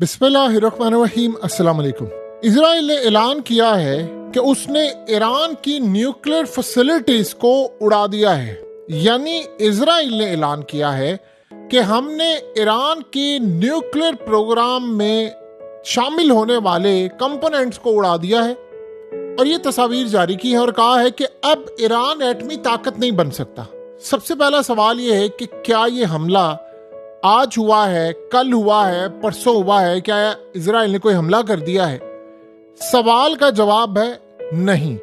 बिस्मिल्लाहिर्रहमानिर्रहीम। अस्सलाम वालेकुम। इजराइल ने ऐलान किया है कि उसने ईरान की न्यूक्लियर फैसिलिटीज को उड़ा दिया है। यानी इजराइल ने ऐलान किया है कि हमने ईरान की न्यूक्लियर प्रोग्राम में शामिल होने वाले कंपोनेंट्स को उड़ा दिया है और ये तस्वीर जारी की है और कहा है कि अब ईरान एटमी ताकत नहीं बन सकता। सबसे पहला सवाल ये है कि क्या ये हमला आज हुआ है, कल हुआ है, परसों हुआ है? क्या इजराइल ने कोई हमला कर दिया है? सवाल का जवाब है नहीं।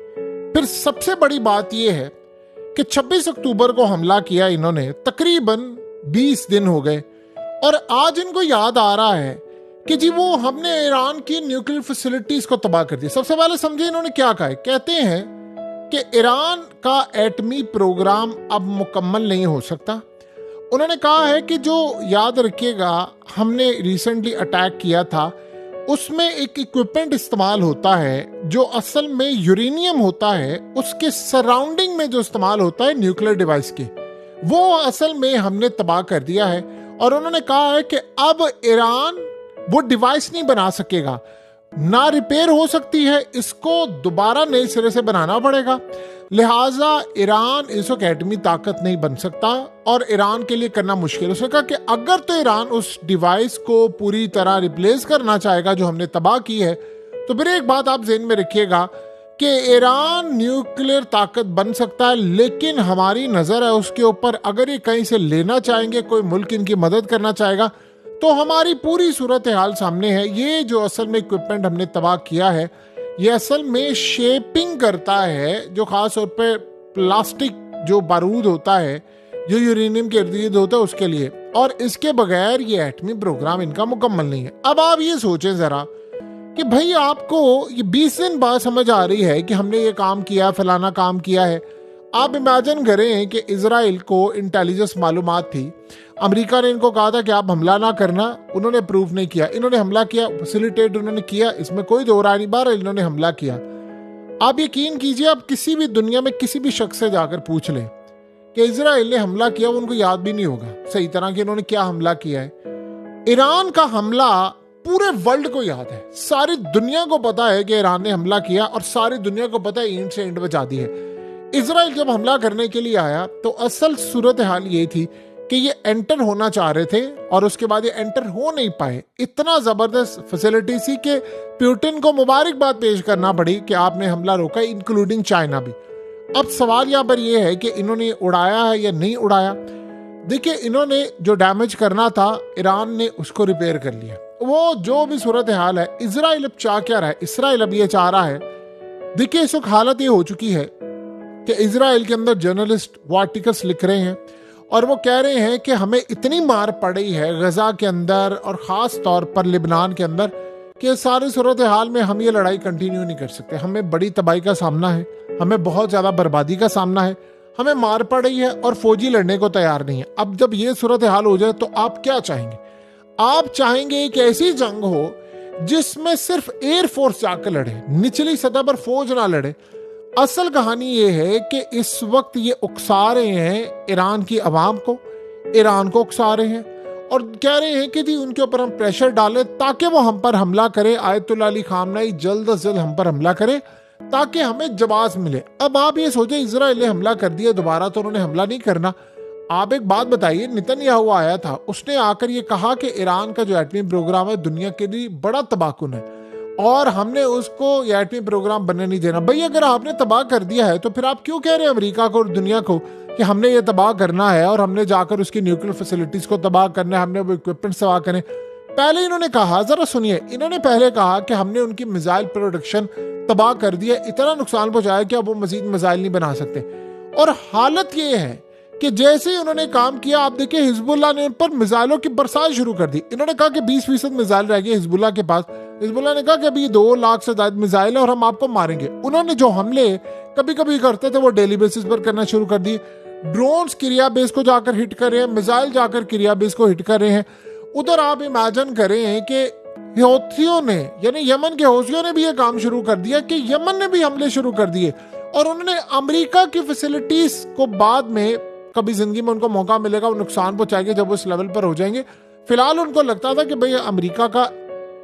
फिर सबसे बड़ी बात यह है कि 26 अक्टूबर को हमला किया इन्होंने, तकरीबन 20 दिन हो गए और आज इनको याद आ रहा है कि जी वो हमने ईरान की न्यूक्लियर फैसिलिटीज को तबाह कर दिया। सबसे पहले समझे इन्होंने क्या कहा है। कहते हैं कि ईरान का एटमी प्रोग्राम अब मुकम्मल नहीं हो सकता। उन्होंने कहा है कि जो याद रखिएगा हमने रिसेंटली अटैक किया था उसमें एक इक्विपमेंट इस्तेमाल होता है जो असल में यूरेनियम होता है, उसके सराउंडिंग में जो इस्तेमाल होता है न्यूक्लियर डिवाइस के, वो असल में हमने तबाह कर दिया है। और उन्होंने कहा है कि अब ईरान वो डिवाइस नहीं बना सकेगा, ना रिपेयर हो सकती है, इसको दोबारा नए सिरे से बनाना पड़ेगा। लिहाजा ईरान इस वक्त एटमी ताकत नहीं बन सकता और ईरान के लिए करना मुश्किल। उसने कहा कि अगर तो ईरान उस डिवाइस को पूरी तरह रिप्लेस करना चाहेगा जो हमने तबाह की है, तो फिर एक बात आप ज़हन में रखिएगा कि ईरान न्यूक्लियर ताकत बन सकता है, लेकिन हमारी नज़र है उसके ऊपर। अगर ये कहीं से लेना चाहेंगे, कोई मुल्क इनकी मदद करना चाहेगा, तो हमारी पूरी सूरत हाल सामने है। ये जो असल में इक्विपमेंट हमने तबाह किया है, ये असल में शेपिंग करता है, जो खास तौर पे प्लास्टिक जो बारूद होता है जो यूरेनियम के इर्द गिर्द होता है उसके लिए, और इसके बगैर ये एटमी प्रोग्राम इनका मुकम्मल नहीं है। अब आप ये सोचें जरा कि भाई आपको ये 20 दिन बाद समझ आ रही है कि हमने ये काम किया, फलाना काम किया है। आप इमेजिन करें कि इजराइल को इंटेलिजेंस मालूमात थी, अमेरिका ने इनको कहा था कि आप हमला ना करना, उन्होंने अप्रूव नहीं किया, इन्होंने हमला किया, फैसिलिटेट उन्होंने किया, इसमें कोई दो राय नहीं, बार इन्होंने हमला किया। आप यकीन कीजिए, आप किसी भी दुनिया में किसी भी शख्स से जाकर पूछ लें कि इजराइल ने हमला किया, उनको याद भी नहीं होगा सही तरह कि इन्होंने क्या हमला किया है। ईरान का हमला पूरे वर्ल्ड को याद है, सारी दुनिया को पता है कि ईरान ने हमला किया और सारी दुनिया को पता है एंड से एंड बचा दी है। इजराइल जब हमला करने के लिए आया तो असल सूरत हाल ये थी कि ये एंटर होना चाह रहे थे और उसके बाद ये एंटर हो नहीं पाए। इतना जबरदस्त फैसिलिटी थी कि पुतिन को मुबारकबाद पेश करना पड़ी कि आपने हमला रोका, इंक्लूडिंग चाइना भी। अब सवाल यहाँ पर यह है कि इन्होंने उड़ाया है या नहीं उड़ाया। देखिए, इन्होंने जो डैमेज करना था ईरान ने उसको रिपेयर कर लिया। वो जो भी सूरत हाल है, इजराइल अब चाह क्या रहा है? इसराइल अब ये चाह रहा है, देखिए इस वक्त हालत ये हो चुकी है कि इजराइल के अंदर जर्नलिस्ट वो आर्टिकल्स लिख रहे हैं और वो कह रहे हैं कि हमें इतनी मार पड़ी है गजा के अंदर और ख़ास तौर पर लिबनान के अंदर कि सारी सूरत हाल में हम ये लड़ाई कंटिन्यू नहीं कर सकते। हमें बड़ी तबाही का सामना है, हमें बहुत ज़्यादा बर्बादी का सामना है, हमें मार पड़ी है और फौजी लड़ने को तैयार नहीं है। अब जब ये सूरत हाल हो जाए तो आप क्या चाहेंगे? आप चाहेंगे कि ऐसी जंग हो जिसमें सिर्फ एयरफोर्स जाकर लड़े, निचली सतह पर फौज ना लड़े। असल कहानी ये है कि इस वक्त ये उकसा रहे हैं ईरान की आवाम को, ईरान को उकसा रहे हैं और कह रहे हैं कि जी उनके ऊपर हम प्रेशर डालें ताकि वो हम पर हमला करे, आयतुल्लाह अली खामनेई जल्द से जल्द हम पर हमला करे ताकि हमें जवाब मिले। अब आप ये सोचें, इजराइल ने हमला कर दिया, दोबारा तो उन्होंने हमला नहीं करना। आप एक बात बताइए, नेतन्याहू आया था, उसने आकर ये कहा कि ईरान का जो एटमी प्रोग्राम है दुनिया के लिए बड़ा तबाहकुन है और हमने उसको एटमी प्रोग्राम बनने नहीं देना। भाई अगर आपने तबाह कर दिया है तो फिर आप क्यों कह रहे हैं अमेरिका को और दुनिया को कि हमने ये तबाह करना है और हमने जाकर उसकी न्यूक्लियर फैसिलिटीज को तबाह करना है, हमने वो इक्विपमेंट तबाह करें। पहले इन्होंने कहा, जरा सुनिए, इन्होंने पहले कहा कि हमने उनकी मिसाइल प्रोडक्शन तबाह कर दिया, इतना नुकसान पहुंचाया कि अब वो मजीद मिसाइल नहीं बना सकते। और हालत ये है कि जैसे ही उन्होंने काम किया, आप देखिए हिजबुल्लाह ने उन पर मिसाइलों की बरसात शुरू कर दी। इन्होंने कहा कि 20% मिसाइल रह गए हिजबुल्लाह के पास। हिजबुल्लाह ने कहा कि अभी 2 लाख से ज्यादा मिसाइल है और हम आपको मारेंगे। उन्होंने जो हमले कभी कभी करते थे वो डेली बेसिस पर करना शुरू कर दिए। ड्रोन्स किरिया बेस को जाकर हिट कर रहे हैं, मिसाइल जाकर किरिया बेस को हिट कर रहे हैं। उधर आप इमेजिन करें कि हौथियों ने, यानी यमन के हौथियों ने भी ये काम शुरू कर दिया कि यमन ने भी हमले शुरू कर दिए और उन्होंने अमेरिका की फैसिलिटीज को बाद में कभी जिंदगी में उनको मौका मिलेगा वो नुकसान पहुंचाएंगे जब वो इस लेवल पर हो जाएंगे। फिलहाल उनको लगता था कि भाई अमेरिका का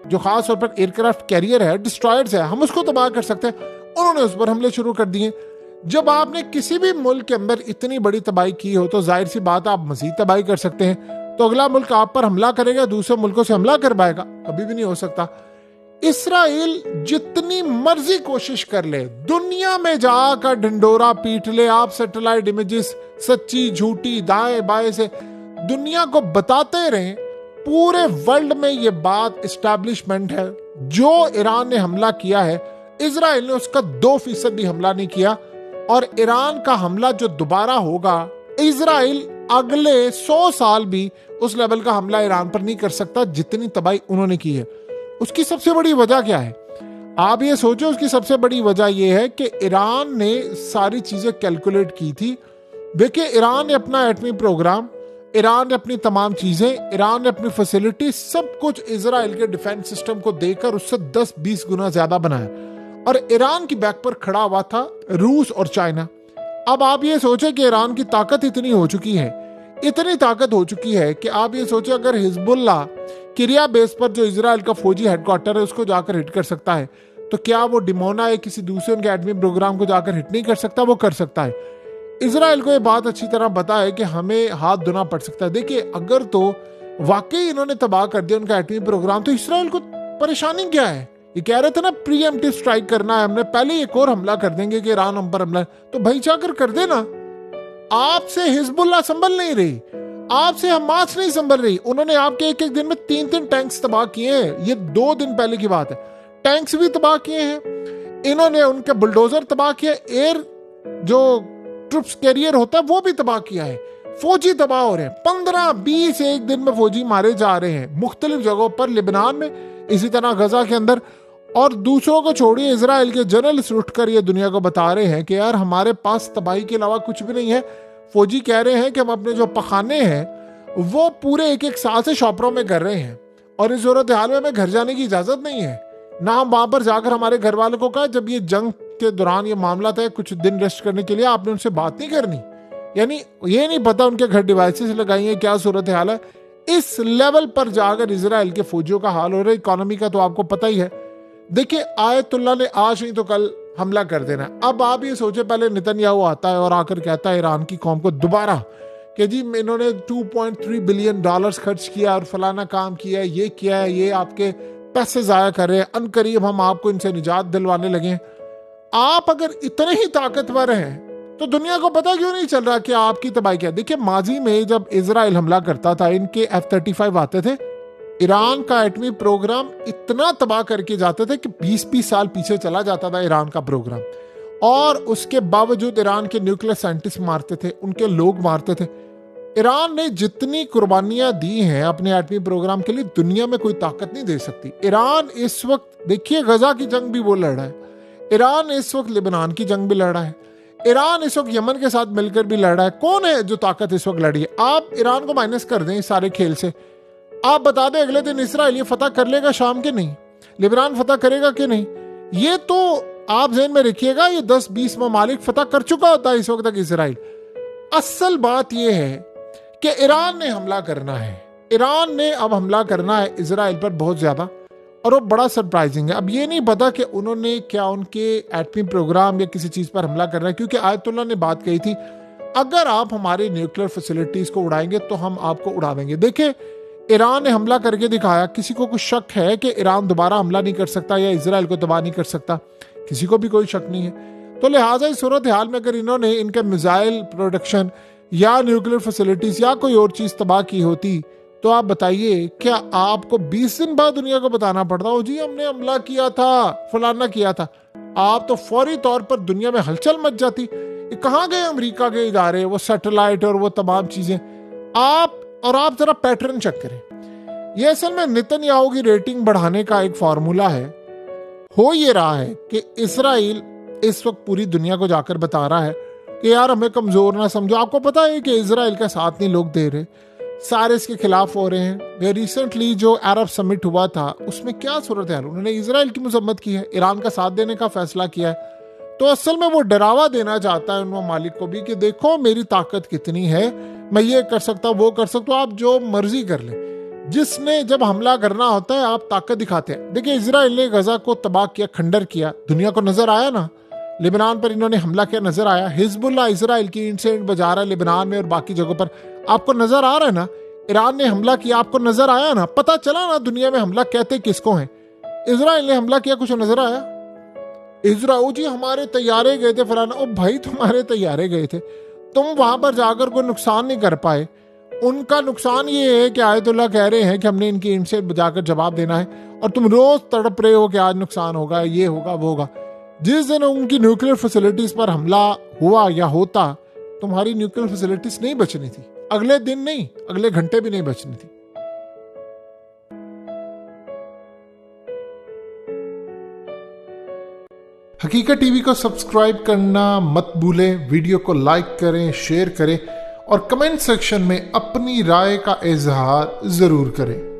जो खास तौर पर एयरक्राफ्ट कैरियर है, डिस्ट्रॉयर्स है, हम उसको तबाह कर सकते हैं। उन्होंने उस पर हमले शुरू कर दिए। जब आपने किसी भी मुल्क के अंदर इतनी बड़ी तबाही की हो तो जाहिर सी बात आप मजीद तबाही कर सकते हैं। तो अगला मुल्क आप पर हमला करेगा, दूसरे मुल्कों से हमला कर पाएगा? कभी भी नहीं हो सकता। इसराइल जितनी मर्जी कोशिश कर ले, दुनिया में जाकर ढिंडोरा पीट ले, आप सैटेलाइट इमेजेस सच्ची झूठी दाएं बाएं से दुनिया को बताते रहें, पूरे वर्ल्ड में ये बात एस्टैब्लिशमेंट है। जो ईरान ने हमला किया है, इजराइल ने उसका 2% भी हमला नहीं किया। और ईरान का हमला जो दोबारा होगा, इजराइल अगले 100 साल भी उस लेवल का हमला ईरान पर नहीं कर सकता जितनी तबाही उन्होंने की है। उसकी सबसे बड़ी वजह क्या है? आप ये सोचो, उसकी सबसे बड़ी वजह यह है कि ईरान ने सारी चीजें कैलकुलेट की थी। देखिए, ईरान ने अपना एटमी प्रोग्राम, ईरान ने अपनी तमाम चीजें, ईरान ने अपनी फैसिलिटी, सब कुछ इजराइल के डिफेंस सिस्टम को देकर उससे 10-20 गुना ज्यादा बनाया। और ईरान की बैक पर खड़ा हुआ था रूस और चाइना। अब आप ये सोचे कि ईरान की ताकत इतनी हो चुकी है, इतनी ताकत हो चुकी है कि आप ये सोचे अगर हिजबुल्लाह किरिया बेस पर जो इजराइल का फौजी हेडक्वार्टर है उसको जाकर हिट कर सकता है, तो क्या वो डिमोना या किसी दूसरे उनके एटमी प्रोग्राम को जाकर हिट नहीं कर सकता? वो कर सकता है। इजराइल को ये बात अच्छी तरह पता है कि हमें हाथ धोना पड़ सकता है। देखिए, अगर तो वाकई इन्होंने तबाह कर दिया उनका एटमी प्रोग्राम, तो इजराइल को परेशानी क्या है? ये कह रहे थे ना प्रीएम्प्टिव स्ट्राइक करना है हमने, पहले एक और हमला कर देंगे कि ईरान हम पर हमला, तो भाई जाकर कर देना। आपसे हिजबुल्लाह संभल नहीं रही, आपसे हमास नहीं संभल रही। उन्होंने आपके एक एक दिन में 3-3 टैंक्स तबाह किए हैं। ये 2 दिन पहले की बात है। टैंक्स भी तबाह किए हैं इन्होंने, उनके बुलडोजर तबाह किए, एयर जो ट्रुप्स कैरियर होता है वो भी तबाह किया है। फौजी तबाह हो रहे हैं, 15-20 एक दिन में फौजी मारे जा रहे हैं मुख्तलिफ जगहों पर, लिबनान में, इसी तरह गजा के अंदर। और दूसरों को छोड़िए, इजराइल के जनरल्स उठकर ये दुनिया को बता रहे हैं कि यार हमारे पास तबाही के अलावा कुछ भी नहीं है। फौजी कह रहे हैं कि हम अपने जो पखाने हैं वो पूरे 1-1 साल से शॉपरों में कर रहे हैं, और इस सूरत हाल में हमें घर जाने की इजाजत नहीं है। ना हम वहां पर जाकर हमारे घर वालों को कहा, जब ये जंग के दौरान ये मामला था कुछ दिन रेस्ट करने के लिए, आपने उनसे बात नहीं करनी। यानी ये नहीं पता उनके घर डिवाइसेस लगाई है, क्या सूरत हाल है। इस लेवल पर जाकर इजराइल के फौजियों का हाल हो रहा है। इकोनॉमी का तो आपको पता ही है। देखिए, आयतुल्लाह ने आज नहीं तो कल हमला कर देना है। अब आप ये सोचे, पहले नेतन्याहू आता है और आकर कहता है ईरान की कौम को दोबारा कि जी इन्होंने $2.3 बिलियन खर्च किया और फलाना काम किया है, ये किया है, ये आपके पैसे जाया कर रहे हैं, अनकरीब हम आपको इनसे निजात दिलवाने लगे हैं। आप अगर इतने ही ताकतवर हैं तो दुनिया को पता क्यों नहीं चल रहा कि आपकी तबाही क्या? देखिए, माजी में जब इजराइल हमला करता था, इनके F-35 आते थे, ईरान का एटमी प्रोग्राम इतना तबाह करके जाते थे कि 20-20 साल पीछे चला जाता था ईरान का प्रोग्राम। और उसके बावजूद ईरान के न्यूक्लियर साइंटिस्ट मारते थे, उनके लोग मारते थे। ईरान ने जितनी कुर्बानियां दी हैं अपने एटमी प्रोग्राम के लिए, दुनिया में कोई ताकत नहीं दे सकती। ईरान इस वक्त, देखिए, गजा की जंग भी वो लड़ रहा है, ईरान इस वक्त लिबनान की जंग भी लड़ रहा है, ईरान इस वक्त यमन के साथ मिलकर भी लड़ रहा है। कौन है जो ताकत इस वक्त लड़ी है? आप ईरान को माइनस कर दें इस सारे खेल से, आप बता दें अगले दिन इसराइल ये फतह कर लेगा शाम के नहीं, लिबनान फतह करेगा कि नहीं, ये तो आप ज़हन में रखिएगा। ये 10-20 ममालिक फतह कर चुका होता है इस वक्त तक इसराइल। असल बात यह है कि ईरान ने हमला करना है, ईरान ने अब हमला करना है इसराइल पर बहुत ज्यादा, और वो बड़ा सरप्राइजिंग है। अब ये नहीं पता कि उन्होंने क्या उनके एटमी प्रोग्राम या किसी चीज पर हमला करना है, क्योंकि आयतुल्लाह ने बात कही थी अगर आप हमारी न्यूक्लियर फैसिलिटीज को उड़ाएंगे तो हम आपको उड़ा देंगे। देखिए, ईरान ने हमला करके दिखाया। किसी को कुछ शक है कि ईरान दोबारा हमला नहीं कर सकता या इसराइल को तबाह नहीं कर सकता? किसी को भी कोई शक नहीं है। तो लिहाजा इस सूरत हाल में अगर इन्होंने इनके मिसाइल प्रोडक्शन या न्यूक्लियर फैसिलिटीज या कोई और चीज तबाह की होती, तो आप बताइए क्या आपको 20 दिन बाद दुनिया को बताना पड़ता हो जी हमने हमला किया था, फलाना किया था? आप तो फौरी तौर पर दुनिया में हलचल मच जाती। कहाँ गए अमेरिका के इदारे, वो सैटेलाइट और वो तमाम चीजें? आप जरा पैटर्न चेक करें। ये असल में नेतन्याहू की रेटिंग बढ़ाने का एक फार्मूला है। हो ये रहा है कि इसराइल इस वक्त पूरी दुनिया को जाकर बता रहा है कि यार हमें कमजोर ना समझो। आपको पता है कि इसराइल का साथ नहीं लोग दे रहे, सारे इसके खिलाफ हो रहे हैं। रिसेंटली जो अरब समिट हुआ था उसमें क्या सूरत है, उन्होंने इसराइल की मजम्मत की है, ईरान का साथ देने का फैसला किया है। तो असल में वो डरावा देना चाहता है उन मालिक को भी कि देखो मेरी ताकत कितनी है, मैं ये कर सकता हूँ, वो कर सकता हूँ, आप जो मर्जी कर ले। जिसने जब हमला करना होता है आप ताकत दिखाते हैं। देखिए इजराइल ने गजा को तबाह किया, खंडर किया, दुनिया को नजर आया ना। लेबनान पर इन्होंने हमला किया, नजर आया। हिजबुल्लाह इजराइल की इंसेंट बजा रहा है लेबनान में और बाकी जगहों पर, आपको नजर आ रहा है ना। ईरान ने हमला किया, आपको नजर आया ना। पता चला ना दुनिया में हमला कहते किसको है। इजराइल ने हमला किया, कुछ नजर आया। इजराइल जी हमारे तैयारे गए थे फलाना, ओ भाई तुम्हारे तैयारे गए थे, तुम वहां पर जाकर कोई नुकसान नहीं कर पाए। उनका नुकसान ये है कि आयतुल्लाह कह रहे हैं कि हमने इनकी ईंट से बजाकर जवाब देना है, और तुम रोज तड़प रहे हो कि आज नुकसान होगा, ये होगा, वो होगा। जिस दिन उनकी न्यूक्लियर फैसिलिटीज पर हमला हुआ या होता, तुम्हारी न्यूक्लियर फैसिलिटीज नहीं बचनी थी। अगले दिन नहीं, अगले घंटे भी नहीं बचनी थी। हकीकत टीवी को सब्सक्राइब करना मत भूलें, वीडियो को लाइक करें, शेयर करें और कमेंट सेक्शन में अपनी राय का इजहार जरूर करें।